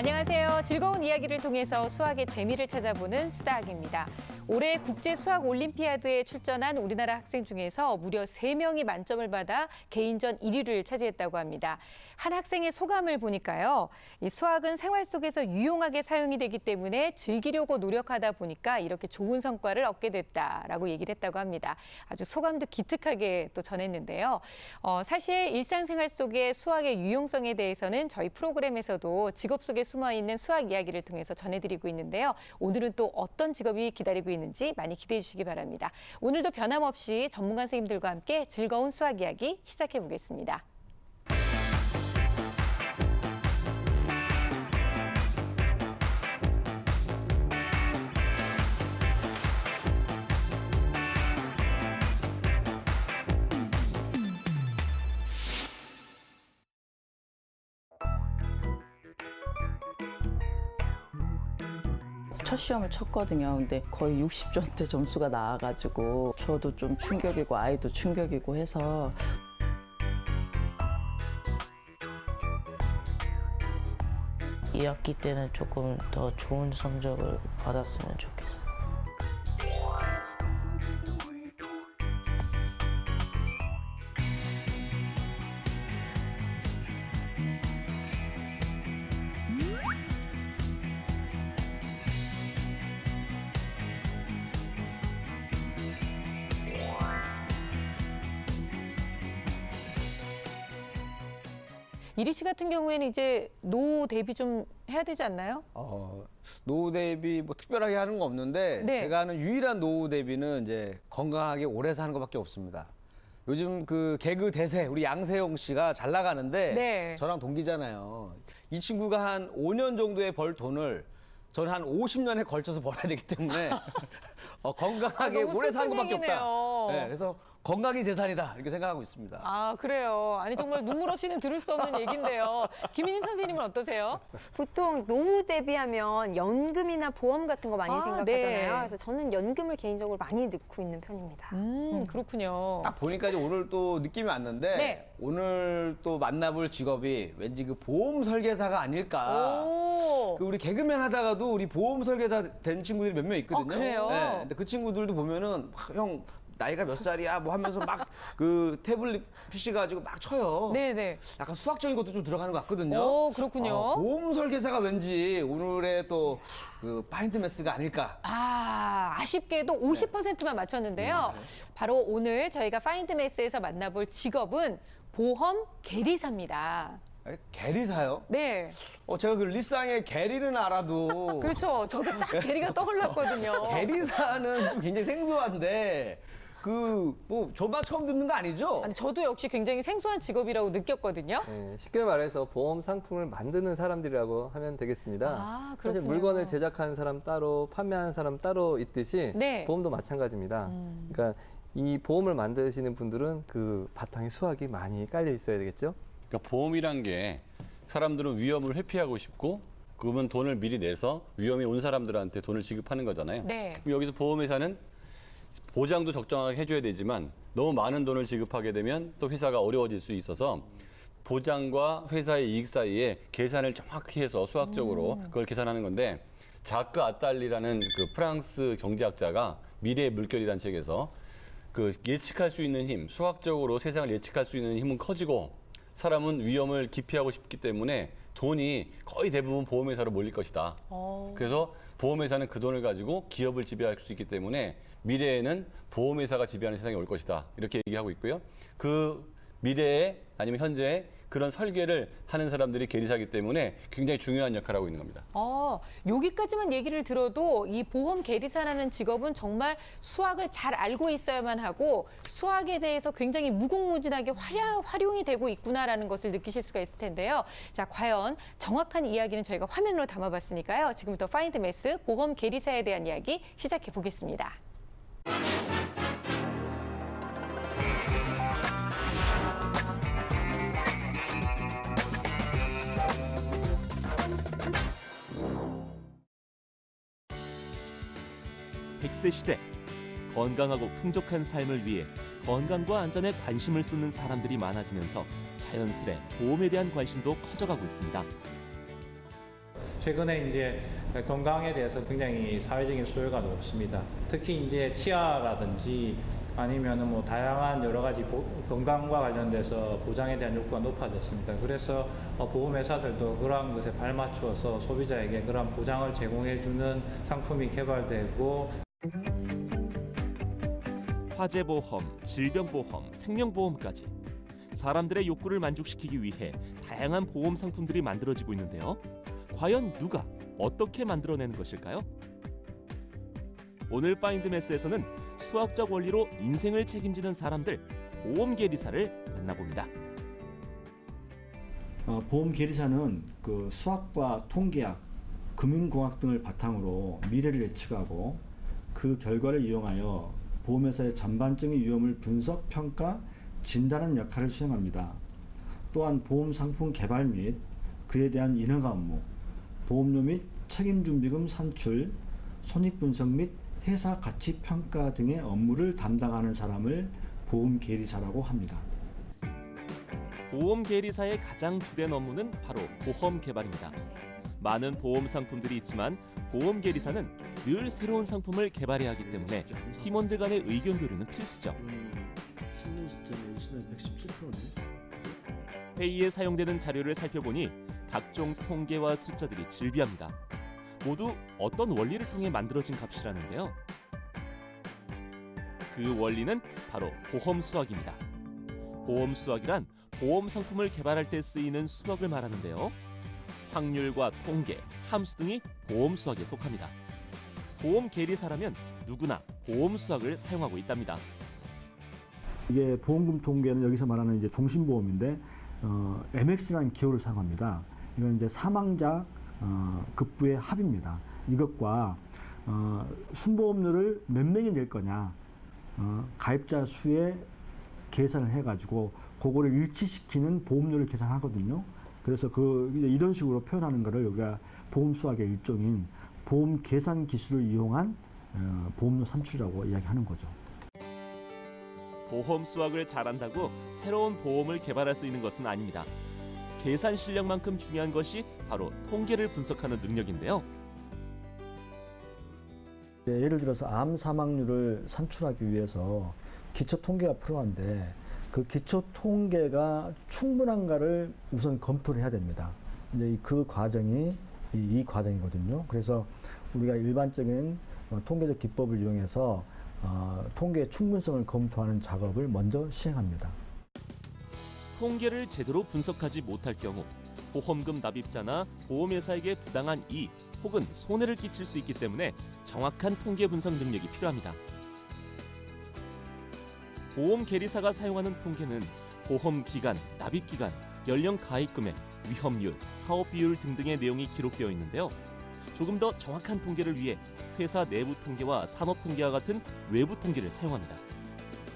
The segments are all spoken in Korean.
안녕하세요. 즐거운 이야기를 통해서 수학의 재미를 찾아보는 수다학입니다. 올해 국제수학올림피아드에 출전한 우리나라 학생 중에서 무려 3명이 만점을 받아 개인전 1위를 차지했다고 합니다. 한 학생의 소감을 보니까요. 이 수학은 생활 속에서 유용하게 사용이 되기 때문에 즐기려고 노력하다 보니까 이렇게 좋은 성과를 얻게 됐다라고 얘기를 했다고 합니다. 아주 소감도 기특하게 또 전했는데요. 사실 일상생활 속의 수학의 유용성에 대해서는 저희 프로그램에서도 직업 속에 숨어있는 수학 이야기를 통해서 전해드리고 있는데요. 오늘은 또 어떤 직업이 기다리고 있는지 많이 기대해 주시기 바랍니다. 오늘도 변함없이 전문가 선생님들과 함께 즐거운 수학 이야기 시작해 보겠습니다. 첫 시험을 쳤거든요. 근데 거의 60점대 점수가 나와가지고 저도 좀 충격이고 아이도 충격이고 해서 2학기 때는 조금 더 좋은 성적을 받았으면 좋겠어요. 이리 씨 같은 경우에는 이제 노후 대비 좀 해야 되지 않나요? 노후 대비 뭐 특별하게 하는 거 없는데 네. 제가 하는 유일한 노후 대비는 이제 건강하게 오래 사는 것밖에 없습니다. 요즘 그 개그 대세 우리 양세형 씨가 잘 나가는데 네. 저랑 동기잖아요. 이 친구가 한 5년 정도에 벌 돈을 저는 한 50년에 걸쳐서 벌어야 되기 때문에 건강하게 너무 오래 사는 슬픈 것밖에 얘기네요. 없다. 네, 그래서 건강이 재산이다 이렇게 생각하고 있습니다. 아, 그래요. 아니, 정말 눈물 없이는 들을 수 없는 얘기인데요. 김인희 선생님은 어떠세요? 보통 노후 대비하면 연금이나 보험 같은 거 많이 생각하잖아요. 네. 그래서 저는 연금을 개인적으로 많이 넣고 있는 편입니다. 그렇군요. 딱 보니까 이제 오늘 또 느낌이 왔는데 네. 오늘 또 만나볼 직업이 왠지 그 보험 설계사가 아닐까. 오. 그 우리 개그맨 하다가도 우리 보험 설계사 된 친구들이 몇 명 있거든요. 그래요? 네, 근데 그 친구들도 보면은 형 나이가 몇 살이야 뭐 하면서 막 그 태블릿 PC 가지고 막 쳐요. 네네. 약간 수학적인 것도 좀 들어가는 것 같거든요. 오, 그렇군요. 보험 설계사가 왠지 오늘의 또 그 파인드 매스가 아닐까. 아쉽게도 50%만 맞췄는데요. 바로 오늘 저희가 파인드 매스에서 만나볼 직업은 보험 계리사입니다. 게리사요? 네. 제가 그 리쌍의 게리는 알아도 그렇죠. 저도 딱 계리가 떠올랐거든요. 게리사는 좀 굉장히 생소한데 뭐 저만 처음 듣는 거 아니죠? 아니, 저도 역시 굉장히 생소한 직업이라고 느꼈거든요. 네, 쉽게 말해서 보험 상품을 만드는 사람들이라고 하면 되겠습니다. 아, 사실 그렇군요. 물건을 제작하는 사람 따로, 판매하는 사람 따로 있듯이 네. 보험도 마찬가지입니다. 그러니까 이 보험을 만드시는 분들은 그 바탕에 수학이 많이 깔려 있어야 되겠죠. 그러니까 보험이란 게 사람들은 위험을 회피하고 싶고 그러면 돈을 미리 내서 위험이 온 사람들한테 돈을 지급하는 거잖아요. 네. 그럼 여기서 보험회사는 보장도 적정하게 해줘야 되지만 너무 많은 돈을 지급하게 되면 또 회사가 어려워질 수 있어서 보장과 회사의 이익 사이에 계산을 정확히 해서 수학적으로 그걸 계산하는 건데 자크 아딸리라는 그 프랑스 경제학자가 미래의 물결이라는 책에서 그 예측할 수 있는 힘, 수학적으로 세상을 예측할 수 있는 힘은 커지고 사람은 위험을 기피하고 싶기 때문에 돈이 거의 대부분 보험회사로 몰릴 것이다. 그래서 보험회사는 그 돈을 가지고 기업을 지배할 수 있기 때문에 미래에는 보험회사가 지배하는 세상이 올 것이다. 이렇게 얘기하고 있고요. 그 미래에 아니면 현재에 그런 설계를 하는 사람들이 계리사이기 때문에 굉장히 중요한 역할을 하고 있는 겁니다. 여기까지만 얘기를 들어도 이 보험 계리사라는 직업은 정말 수학을 잘 알고 있어야만 하고 수학에 대해서 굉장히 무궁무진하게 활용이 되고 있구나라는 것을 느끼실 수가 있을 텐데요. 자, 과연 정확한 이야기는 저희가 화면으로 담아봤으니까요. 지금부터 파인드 매스 보험 계리사에 대한 이야기 시작해 보겠습니다. 백세 시대 건강하고 풍족한 삶을 위해 건강과 안전에 관심을 쏟는 사람들이 많아지면서 자연스레 보험에 대한 관심도 커져가고 있습니다. 최근에 이제 건강에 대해서 굉장히 사회적인 수요가 높습니다. 특히 이제 치아라든지 아니면은 뭐 다양한 여러 가지 건강과 관련돼서 보장에 대한 욕구가 높아졌습니다. 그래서 보험회사들도 그러한 것에 발맞추어서 소비자에게 그러한 보장을 제공해주는 상품이 개발되고 화재보험, 질병보험, 생명보험까지 사람들의 욕구를 만족시키기 위해 다양한 보험 상품들이 만들어지고 있는데요. 과연 누가 어떻게 만들어내는 것일까요? 오늘 파인드메스에서는 수학적 원리로 인생을 책임지는 사람들, 보험 계리사를 만나봅니다. 보험 계리사는 그 수학과 통계학, 금융공학 등을 바탕으로 미래를 예측하고 그 결과를 이용하여 보험회사의 전반적인 위험을 분석, 평가, 진단하는 역할을 수행합니다. 또한 보험 상품 개발 및 그에 대한 인허가 업무, 보험료 및 책임준비금 산출, 손익분석 및 회사 가치 평가 등의 업무를 담당하는 사람을 보험 계리사라고 합니다. 보험 계리사의 가장 주된 업무는 바로 보험 개발입니다. 많은 보험 상품들이 있지만 보험 계리사는 늘 새로운 상품을 개발해야 하기 때문에 팀원들 간의 의견 교류는 필수죠. 10년 시점에 117%네. 회의에 사용되는 자료를 살펴보니 각종 통계와 숫자들이 즐비합니다. 모두 어떤 원리를 통해 만들어진 값이라는데요. 그 원리는 바로 보험 수학입니다. 보험 수학이란 보험 상품을 개발할 때 쓰이는 수학을 말하는데요. 확률과 통계, 함수 등이 보험 수학에 속합니다. 보험 계리사라면 누구나 보험 수학을 사용하고 있답니다. 이게 보험금 통계는 여기서 말하는 이제 종신보험인데 MX라는 기호를 사용합니다. 이건 이제 사망자 급부의 합입니다. 이것과 순보험료를 몇 명이 낼 거냐 가입자 수에 계산을 해가지고 그거를 일치시키는 보험료를 계산하거든요. 그래서 이런 식으로 표현하는 것을 우리가 보험 수학의 일종인 보험 계산 기술을 이용한 보험료 산출이라고 이야기하는 거죠. 보험 수학을 잘한다고 새로운 보험을 개발할 수 있는 것은 아닙니다. 계산 실력만큼 중요한 것이 바로 통계를 분석하는 능력인데요. 예를 들어서 암 사망률을 산출하기 위해서 기초 통계가 필요한데 그 기초 통계가 충분한가를 우선 검토를 해야 됩니다. 이제 그 과정이 이 과정이거든요. 그래서 우리가 일반적인 통계적 기법을 이용해서 통계의 충분성을 검토하는 작업을 먼저 시행합니다. 통계를 제대로 분석하지 못할 경우 보험금 납입자나 보험회사에게 부당한 이익 혹은 손해를 끼칠 수 있기 때문에 정확한 통계 분석 능력이 필요합니다. 보험 계리사가 사용하는 통계는 보험 기간, 납입 기간, 연령 가입 금액, 위험률, 사업 비율 등등의 내용이 기록되어 있는데요. 조금 더 정확한 통계를 위해 회사 내부 통계와 산업 통계와 같은 외부 통계를 사용합니다.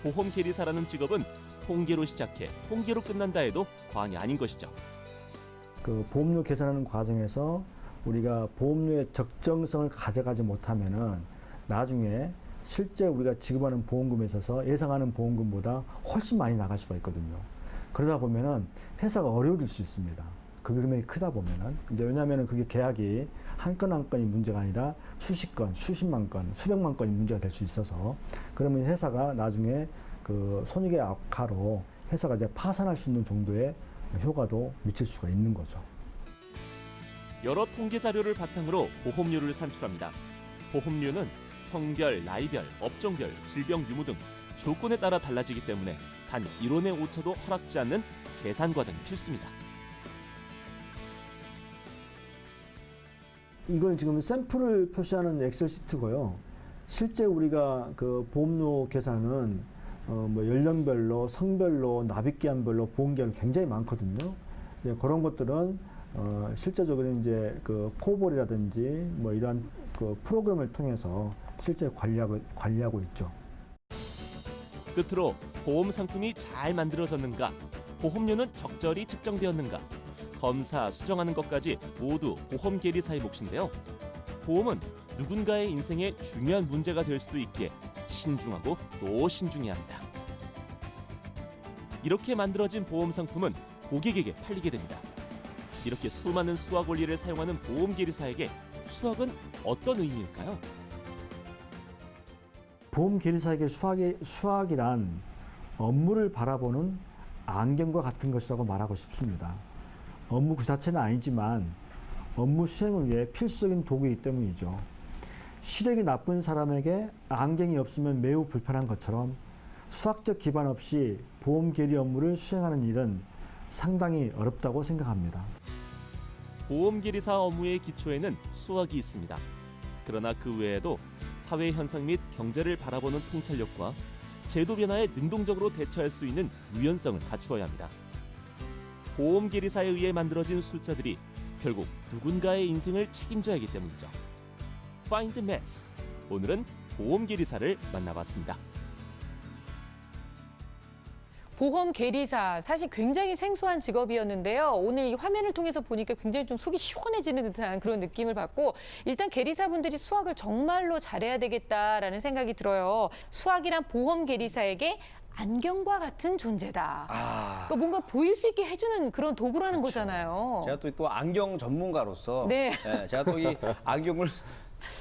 보험 계리사라는 직업은 통계로 시작해 통계로 끝난다 해도 과언이 아닌 것이죠. 그 보험료 계산하는 과정에서 우리가 보험료의 적정성을 가져가지 못하면은 나중에 실제 우리가 지급하는 보험금에 있어서 예상하는 보험금보다 훨씬 많이 나갈 수가 있거든요. 그러다 보면은 회사가 어려워질 수 있습니다. 그 금액이 크다 보면은 이제 왜냐하면은 그게 계약이 한 건 한 건이 문제가 아니라 수십 건, 수십만 건, 수백만 건이 문제가 될 수 있어서 그러면 회사가 나중에 그 손익의 악화로 회사가 이제 파산할 수 있는 정도의 효과도 미칠 수가 있는 거죠. 여러 통계 자료를 바탕으로 보험료를 산출합니다. 보험료는 성별, 나이별, 업종별, 질병 유무 등 조건에 따라 달라지기 때문에 단 이론의 오차도 허락지 않는 계산 과정이 필수입니다. 이건 지금 샘플을 표시하는 엑셀 시트고요. 실제 우리가 그 보험료 계산은 뭐 연령별로, 성별로, 납입기한별로 보험계약이 굉장히 많거든요. 그런 것들은 실제적으로 이제 그 코볼이라든지 뭐 이러한 그 프로그램을 통해서 실제 관리하고 있죠. 끝으로 보험 상품이 잘 만들어졌는가, 보험료는 적절히 측정되었는가, 검사, 수정하는 것까지 모두 보험 계리사의 몫인데요. 보험은 누군가의 인생에 중요한 문제가 될 수도 있기에 신중하고 또 신중해야 합니다. 이렇게 만들어진 보험 상품은 고객에게 팔리게 됩니다. 이렇게 수많은 수학 원리를 사용하는 보험 계리사에게 수학은 어떤 의미일까요? 보험 계리사에게 수학이란 업무를 바라보는 안경과 같은 것이라고 말하고 싶습니다. 업무 그 자체는 아니지만 업무 수행을 위해 필수적인 도구이기 때문이죠. 시력이 나쁜 사람에게 안경이 없으면 매우 불편한 것처럼 수학적 기반 없이 보험 계리 업무를 수행하는 일은 상당히 어렵다고 생각합니다. 보험 계리사 업무의 기초에는 수학이 있습니다. 그러나 그 외에도 사회 현상 및 경제를 바라보는 통찰력과 제도 변화에 능동적으로 대처할 수 있는 유연성을 갖추어야 합니다. 보험 계리사에 의해 만들어진 숫자들이 결국 누군가의 인생을 책임져야 하기 때문이죠. Find Math. 오늘은 보험 계리사를 만나봤습니다. 보험 계리사 사실 굉장히 생소한 직업이었는데요. 오늘 이 화면을 통해서 보니까 굉장히 좀 속이 시원해지는 듯한 그런 느낌을 받고 일단 계리사분들이 수학을 정말로 잘해야 되겠다라는 생각이 들어요. 수학이란 보험 계리사에게 안경과 같은 존재다. 그러니까 뭔가 보일 수 있게 해주는 그런 도구라는 거잖아요. 제가 또 안경 전문가로서 네. 제가 또 이 안경을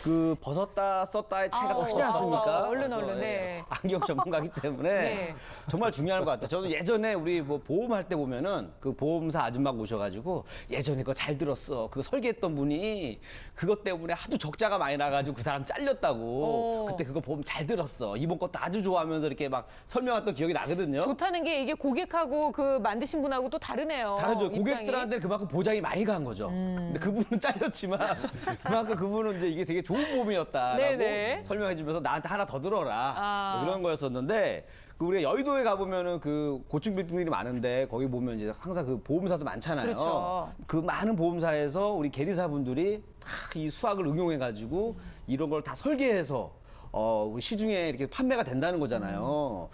그 벗었다 썼다의 차이가 크지 않습니까? 얼른 그래서, 네. 안경 전문가이기 때문에 네. 정말 중요한 것 같아요. 저도 예전에 우리 뭐 보험할 때 보면은 그 보험사 아줌마가 오셔가지고 예전에 그거 잘 들었어. 그거 설계했던 분이 그것 때문에 하도 적자가 많이 나가지고 그 사람 잘렸다고. 그때 그거 보험 잘 들었어. 이번 것도 아주 좋아하면서 이렇게 막 설명했던 기억이 나거든요. 좋다는 게 이게 고객하고 그 만드신 분하고 또 다르네요. 다르죠. 입장이. 고객들한테는 그만큼 보장이 많이 간 거죠. 근데 그분은 잘렸지만 그만큼 그분은 이제 이게 되게 좋은 보험이었다라고 네네. 설명해 주면서 나한테 하나 더 들어라. 아. 뭐 그런 거였었는데 그 우리가 여의도에 가보면은 그 고층 빌딩들이 많은데 거기 보면 이제 항상 그 보험사도 많잖아요. 그렇죠. 그 많은 보험사에서 우리 계리사분들이 다 이 수학을 응용해 가지고 이런 걸 다 설계해서 우리 시중에 이렇게 판매가 된다는 거잖아요.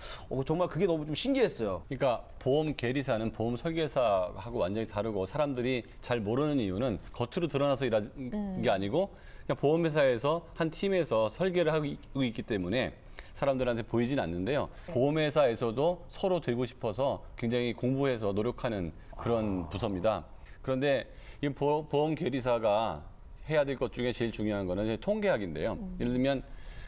정말 그게 너무 좀 신기했어요. 그러니까 보험 계리사는 보험 설계사하고 완전히 다르고 사람들이 잘 모르는 이유는 겉으로 드러나서 일하는 게 아니고 그냥 보험회사에서 한 팀에서 설계를 하고 있기 때문에 사람들한테 보이진 않는데요. 보험회사에서도 서로 되고 싶어서 굉장히 공부해서 노력하는 그런 부서입니다. 그런데 이 보험 계리사가 해야 될 것 중에 제일 중요한 거는 통계학인데요. 예를 들면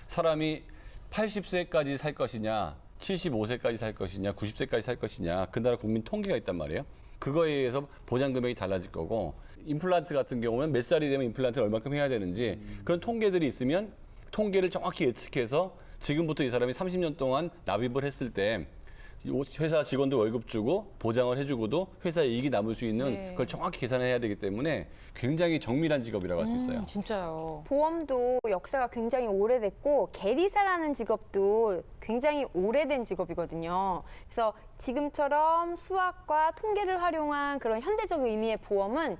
사람이 80세까지 살 것이냐, 75세까지 살 것이냐, 90세까지 살 것이냐, 그 나라 국민 통계가 있단 말이에요. 그거에 의해서 보장 금액이 달라질 거고, 임플란트 같은 경우는 몇 살이 되면 임플란트를 얼마큼 해야 되는지 그런 통계들이 있으면 통계를 정확히 예측해서 지금부터 이 사람이 30년 동안 납입을 했을 때 회사 직원들 월급 주고 보장을 해주고도 회사에 이익이 남을 수 있는 네. 그걸 정확히 계산해야 되기 때문에 굉장히 정밀한 직업이라고 할 수 있어요. 진짜요. 보험도 역사가 굉장히 오래됐고 계리사라는 직업도 굉장히 오래된 직업이거든요. 그래서 지금처럼 수학과 통계를 활용한 그런 현대적 의미의 보험은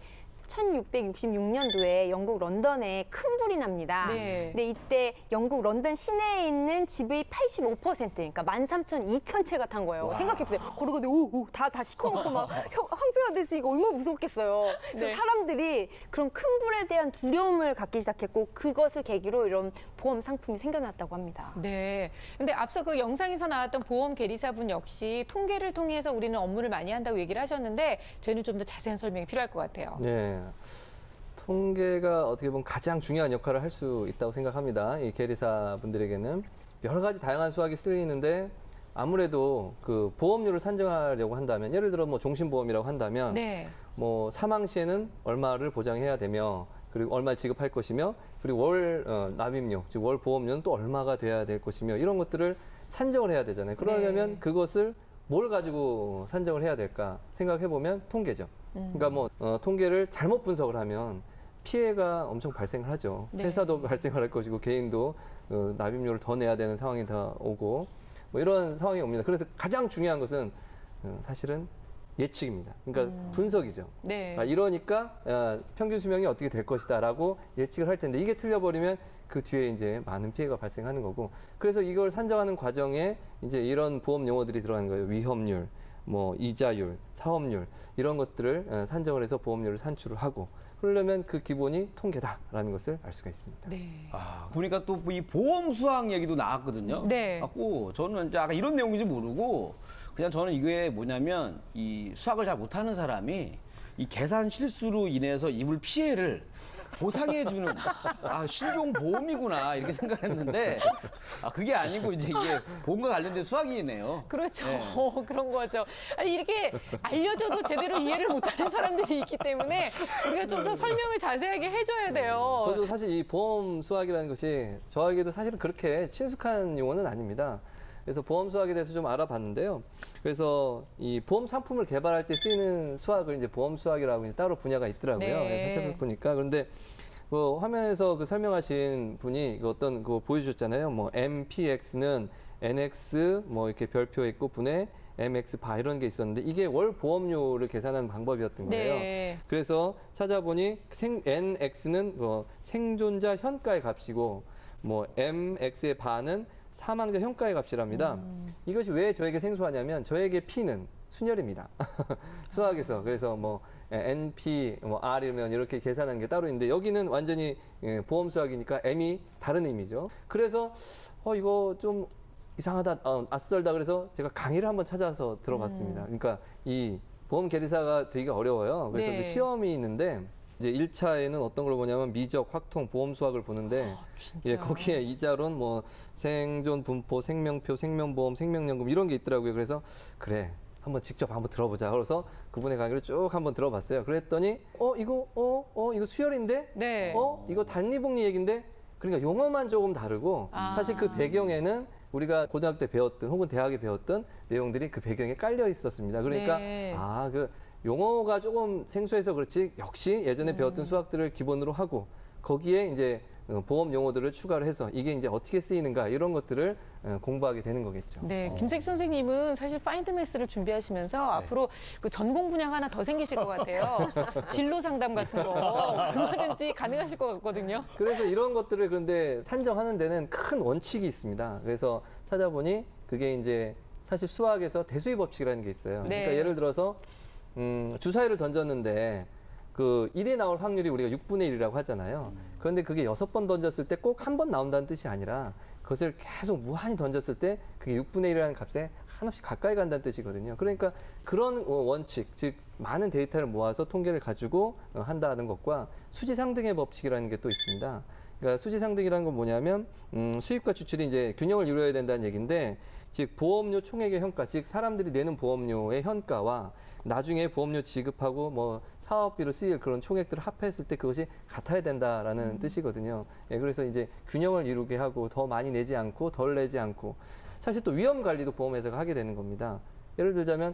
1666년도에 영국 런던에 큰 불이 납니다. 네. 근데 이때 영국 런던 시내에 있는 집의 85%, 그러니까 12,000채가 탄 거예요. 생각해보세요. 걸어가는데 다 시커멓고 막 황폐화 돼서 이거 얼마나 무섭겠어요. 그래서 네. 사람들이 그런 큰 불에 대한 두려움을 갖기 시작했고 그것을 계기로 이런 보험 상품이 생겨났다고 합니다. 네. 근데 앞서 그 영상에서 나왔던 보험 계리사분 역시 통계를 통해서 우리는 업무를 많이 한다고 얘기를 하셨는데 저희는 좀 더 자세한 설명이 필요할 것 같아요. 네. 통계가 어떻게 보면 가장 중요한 역할을 할 수 있다고 생각합니다. 이 계리사 분들에게는 여러 가지 다양한 수학이 쓰이는데 아무래도 그 보험료를 산정하려고 한다면 예를 들어 뭐 종신보험이라고 한다면 네. 뭐 사망 시에는 얼마를 보장해야 되며 그리고 얼마 지급할 것이며 그리고 월 납입료 즉 월 보험료는 또 얼마가 돼야 될 것이며 이런 것들을 산정을 해야 되잖아요. 그러려면 네. 그것을 뭘 가지고 산정을 해야 될까 생각해 보면 통계죠. 그러니까 뭐 통계를 잘못 분석을 하면 피해가 엄청 발생을 하죠. 네. 회사도 발생을 할 것이고 개인도 납입료를 더 내야 되는 상황이 다 오고 뭐 이런 상황이 옵니다. 그래서 가장 중요한 것은 사실은 예측입니다. 그러니까 분석이죠. 네. 이러니까 평균 수명이 어떻게 될 것이다라고 예측을 할 텐데 이게 틀려버리면 그 뒤에 이제 많은 피해가 발생하는 거고 그래서 이걸 산정하는 과정에 이제 이런 보험 용어들이 들어가는 거예요. 위험률, 뭐 이자율, 사업률 이런 것들을 산정을 해서 보험료를 산출을 하고 그러려면 그 기본이 통계다라는 것을 알 수가 있습니다. 네. 보니까 또 이 보험 수학 얘기도 나왔거든요. 네. 갖고 저는 이제 아까 이런 내용인지 모르고 그냥 저는 이게 뭐냐면 이 수학을 잘 못하는 사람이 이 계산 실수로 인해서 입을 피해를 보상해주는 신종 보험이구나 이렇게 생각했는데 그게 아니고 이제 이게 보험과 관련된 수학이네요. 그렇죠. 네. 그런 거죠. 아니, 이렇게 알려줘도 제대로 이해를 못하는 사람들이 있기 때문에 우리가 좀 더 설명을 자세하게 해줘야 돼요. 저도 사실 이 보험 수학이라는 것이 저에게도 사실은 그렇게 친숙한 용어는 아닙니다. 그래서 보험 수학에 대해서 좀 알아봤는데요. 그래서 이 보험 상품을 개발할 때 쓰이는 수학을 이제 보험 수학이라고 이제 따로 분야가 있더라고요. 네. 살펴보니까 그런데 그 화면에서 그 설명하신 분이 그 어떤 거 보여주셨잖아요. 뭐 MPX는 NX 뭐 이렇게 별표 있고 분의 MX 바 이런 게 있었는데 이게 월 보험료를 계산하는 방법이었던 거예요. 네. 그래서 찾아보니 NX는 생존자 현가의 값이고 뭐 MX의 바는 사망자 현가의 값이랍니다. 이것이 왜 저에게 생소하냐면 저에게 P는 순열입니다. 수학에서. 그래서 뭐 NP, 뭐 R이면 이렇게 계산하는 게 따로 있는데 여기는 완전히 보험 수학이니까 M이 다른 의미죠. 그래서 이거 좀 이상하다, 낯설다 그래서 제가 강의를 한번 찾아서 들어봤습니다. 그러니까 이 보험 계리사가 되기가 어려워요. 그래서 네. 그 시험이 있는데 이제 1차에는 어떤 걸 보냐면 미적, 확통, 보험 수학을 보는데 거기에 이자론 뭐 생존 분포, 생명표, 생명보험, 생명연금 이런 게 있더라고요. 그래서 그래. 한번 직접 한번 들어보자. 그래서 그분의 강의를 쭉 한번 들어봤어요. 그랬더니 이거 수열인데? 네. 이거 단리복리 얘기인데? 그러니까 용어만 조금 다르고 사실 그 배경에는 우리가 고등학교 때 배웠던 혹은 대학에 배웠던 내용들이 그 배경에 깔려 있었습니다. 그러니까 네. 그 용어가 조금 생소해서 그렇지 역시 예전에 배웠던 수학들을 기본으로 하고 거기에 이제 보험 용어들을 추가를 해서 이게 이제 어떻게 쓰이는가 이런 것들을 공부하게 되는 거겠죠. 네, 김석희 선생님은 사실 파인드매스를 준비하시면서 앞으로 그 전공 분야가 하나 더 생기실 것 같아요. 진로 상담 같은 거 얼마든지 가능하실 것 같거든요. 그래서 이런 것들을 그런데 산정하는 데는 큰 원칙이 있습니다. 그래서 찾아보니 그게 이제 사실 수학에서 대수의 법칙이라는 게 있어요. 네. 그러니까 예를 들어서 주사위를 던졌는데 그 1이 나올 확률이 우리가 6분의 1이라고 하잖아요. 그런데 그게 6번 던졌을 때 꼭 한 번 나온다는 뜻이 아니라 그것을 계속 무한히 던졌을 때 그게 6분의 1이라는 값에 한없이 가까이 간다는 뜻이거든요. 그러니까 그런 원칙, 즉 많은 데이터를 모아서 통계를 가지고 한다는 것과 수지상등의 법칙이라는 게 또 있습니다. 그러니까 수지상등이라는 건 뭐냐면 수입과 지출이 이제 균형을 이루어야 된다는 얘기인데 즉 보험료 총액의 현가, 즉 사람들이 내는 보험료의 현가와 나중에 보험료 지급하고 뭐 사업비로 쓰일 그런 총액들을 합했을 때 그것이 같아야 된다라는 뜻이거든요. 예, 그래서 이제 균형을 이루게 하고 더 많이 내지 않고 덜 내지 않고 사실 또 위험 관리도 보험회사가 하게 되는 겁니다. 예를 들자면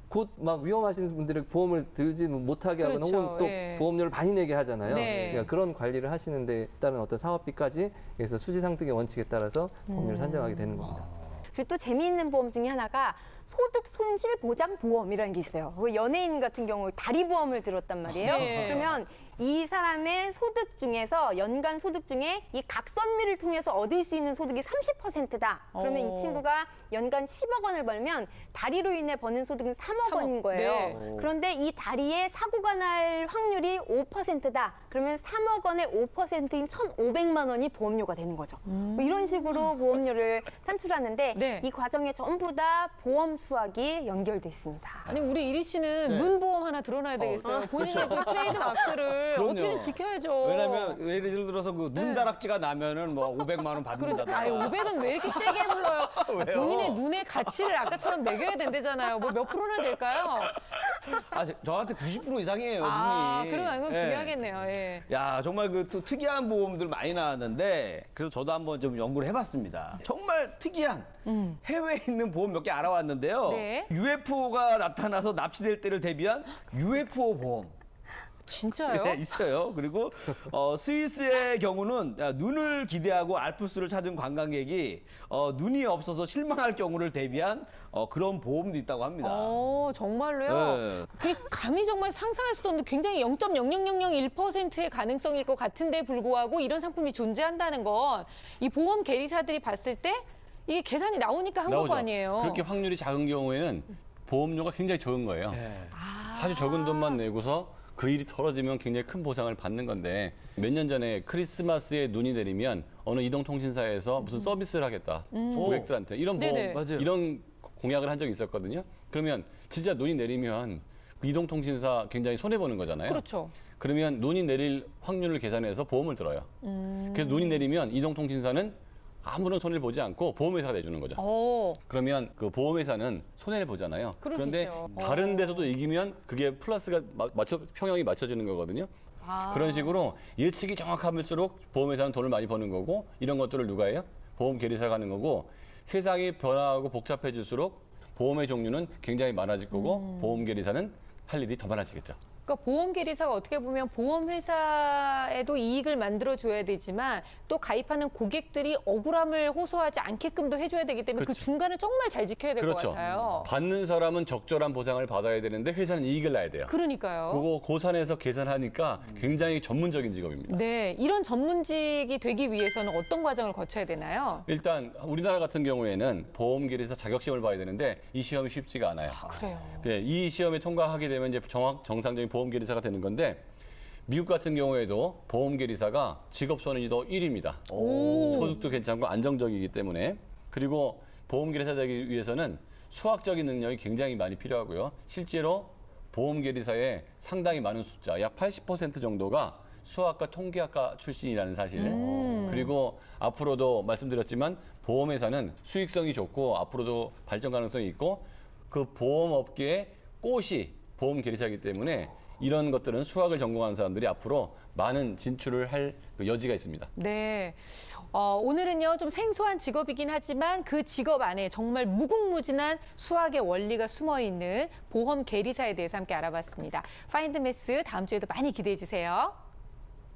곧 막 위험하신 분들을 보험을 들지 못하게 하거나 그렇죠. 혹은 또 예. 보험료를 많이 내게 하잖아요. 네. 그러니까 그런 관리를 하시는 데 따른 어떤 사업비까지 그래서 수지상등의 원칙에 따라서 보험료를 산정하게 되는 겁니다. 그리고 또 재미있는 보험 중에 하나가 소득 손실 보장 보험이라는 게 있어요. 연예인 같은 경우 다리 보험을 들었단 말이에요. 네. 그러면 이 사람의 소득 중에서 연간 소득 중에 이 각선미를 통해서 얻을 수 있는 소득이 30%다. 그러면 오. 이 친구가 연간 10억 원을 벌면 다리로 인해 버는 소득은 3억 3억. 원인 거예요. 네. 그런데 이 다리에 사고가 날 확률이 5%다. 그러면 3억 원의 5%인 1,500만 원이 보험료가 되는 거죠. 뭐 이런 식으로 보험료를 산출하는데 네. 이 과정에 전부 다 보험 수학이 연결돼 있습니다. 아니, 우리 이리 씨는 눈 보험 하나 들어놔야 되겠어요. 본인의 그 트레이드 마크를 그럼요. 어떻게든 지켜야죠. 왜냐면 예를 들어서 그 눈다락지가 나면은 뭐 500만 원 그렇죠. 받는다든가. 아유, 500은 왜 이렇게 세게 불러요? 왜요? 본인의 눈의 가치를 아까처럼 매겨야 된대잖아요. 뭐 몇 프로나 될까요? 저한테 90% 이상이에요, 아, 눈이. 그럼 이건 예. 중요하겠네요. 예. 야, 정말 그 특이한 보험들 많이 나왔는데 그래서 저도 한번 좀 연구를 해봤습니다. 정말 특이한 해외에 있는 보험 몇 개 알아왔는데요. 네. UFO가 나타나서 납치될 때를 대비한 UFO 보험. 진짜요? 네, 있어요. 그리고 스위스의 경우는 눈을 기대하고 알프스를 찾은 관광객이 눈이 없어서 실망할 경우를 대비한 그런 보험도 있다고 합니다. 정말로요? 네. 그게 감히 정말 상상할 수도 없는데 굉장히 0.00001%의 가능성일 것 같은데 불구하고 이런 상품이 존재한다는 건 이 보험 계리사들이 봤을 때 이게 계산이 나오니까 한 거 아니에요? 그렇게 확률이 작은 경우에는 보험료가 굉장히 적은 거예요. 아주 적은 돈만 내고서 그 일이 털어지면 굉장히 큰 보상을 받는 건데 몇 년 전에 크리스마스에 눈이 내리면 어느 이동통신사에서 무슨 서비스를 하겠다. 고객들한테 이런 보험, 네네. 맞아요. 이런 공약을 한 적이 있었거든요. 그러면 진짜 눈이 내리면 이동통신사 굉장히 손해 보는 거잖아요. 그렇죠. 그러면 눈이 내릴 확률을 계산해서 보험을 들어요. 그래서 눈이 내리면 이동통신사는 아무런 손해를 보지 않고 보험회사가 내주는 거죠. 그러면 그 보험회사는 손해를 보잖아요. 그럴 수 그런데 있죠. 다른 데서도 이기면 그게 플러스가 평형이 맞춰지는 거거든요. 그런 식으로 예측이 정확할수록 보험회사는 돈을 많이 버는 거고 이런 것들을 누가 해요? 보험 계리사가 하는 거고 세상이 변화하고 복잡해질수록 보험의 종류는 굉장히 많아질 거고 보험 계리사는 할 일이 더 많아지겠죠. 그러니까 보험 계리사가 어떻게 보면 보험 회사에도 이익을 만들어 줘야 되지만 또 가입하는 고객들이 억울함을 호소하지 않게끔도 해줘야 되기 때문에 그 그렇죠. 중간을 정말 잘 지켜야 될 것 같아요. 받는 사람은 적절한 보상을 받아야 되는데 회사는 이익을 내야 돼요. 그러니까요. 그거 고산해서 계산하니까 굉장히 전문적인 직업입니다. 네, 이런 전문직이 되기 위해서는 어떤 과정을 거쳐야 되나요? 일단 우리나라 같은 경우에는 보험 계리사 자격시험을 봐야 되는데 이 시험이 쉽지가 않아요. 그래요. 네, 이 시험에 통과하게 되면 이제 정상적인 보험 계리사가 되는 건데 미국 같은 경우에도 보험 계리사가 직업 선호도 1위입니다. 소득도 괜찮고 안정적이기 때문에 그리고 보험 계리사 되기 위해서는 수학적인 능력이 굉장히 많이 필요하고요. 실제로 보험 계리사의 상당히 많은 숫자, 약 80% 정도가 수학과 통계학과 출신이라는 사실. 그리고 앞으로도 말씀드렸지만 보험회사는 수익성이 좋고 앞으로도 발전 가능성이 있고 그 보험업계의 꽃이 보험 계리사이기 때문에 이런 것들은 수학을 전공하는 사람들이 앞으로 많은 진출을 할 여지가 있습니다. 네. 오늘은요, 좀 생소한 직업이긴 하지만 그 직업 안에 정말 무궁무진한 수학의 원리가 숨어 있는 보험 계리사에 대해서 함께 알아봤습니다. 파인드 매스 다음 주에도 많이 기대해 주세요.